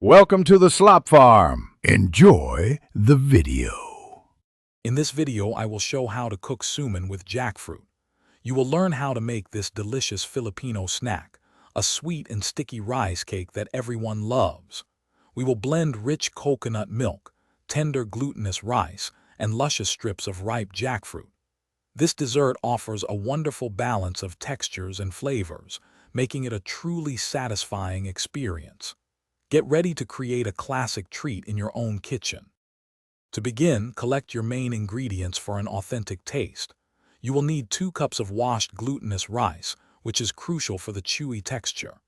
Welcome to the Slop Farm. Enjoy the video. In this video, I will show how to cook suman with jackfruit. You will learn how to make this delicious Filipino snack, a sweet and sticky rice cake that everyone loves. We will blend rich coconut milk, tender glutinous rice, and luscious strips of ripe jackfruit. This dessert offers a wonderful balance of textures and flavors, making it a truly satisfying experience. Get ready to create a classic treat in your own kitchen. To begin, collect your main ingredients for an authentic taste. You will need 2 cups of washed glutinous rice, which is crucial for the chewy texture.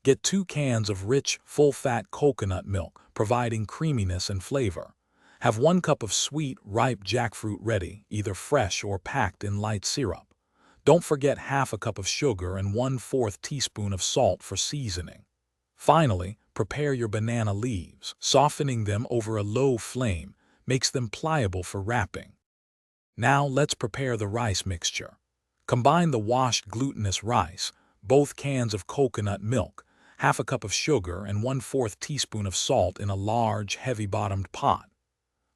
Get 2 cans of rich, full-fat coconut milk, providing creaminess and flavor. Have 1 cup of sweet, ripe jackfruit ready, either fresh or packed in light syrup. Don't forget half a cup of sugar and 1/4 teaspoon of salt for seasoning. Finally, prepare your banana leaves. Softening them over a low flame makes them pliable for wrapping. Now let's prepare the rice mixture. Combine the washed glutinous rice, both cans of coconut milk, half a cup of sugar, and 1/4 teaspoon of salt in a large, heavy-bottomed pot.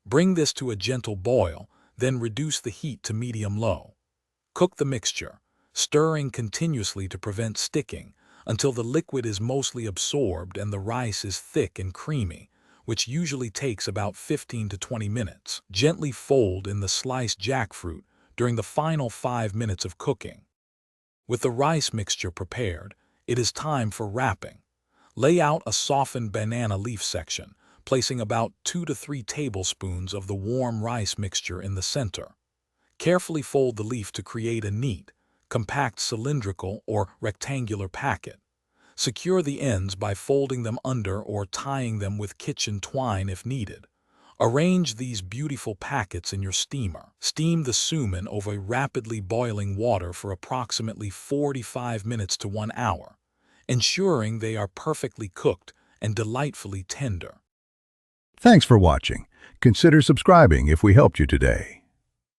Bring this to a gentle boil, then reduce the heat to medium-low. Cook the mixture, stirring continuously to prevent sticking, until the liquid is mostly absorbed and the rice is thick and creamy, which usually takes about 15 to 20 minutes. Gently fold in the sliced jackfruit during the final 5 minutes of cooking. With the rice mixture prepared, it is time for wrapping. Lay out a softened banana leaf section, placing about 2 to 3 tablespoons of the warm rice mixture in the center. Carefully fold the leaf to create a neat, compact cylindrical or rectangular packet. Secure the ends by folding them under or tying them with kitchen twine if needed. Arrange these beautiful packets in your steamer. Steam the suman over rapidly boiling water for approximately 45 minutes to 1 hour, ensuring they are perfectly cooked and delightfully tender. Thanks for watching. Consider subscribing if we helped you today.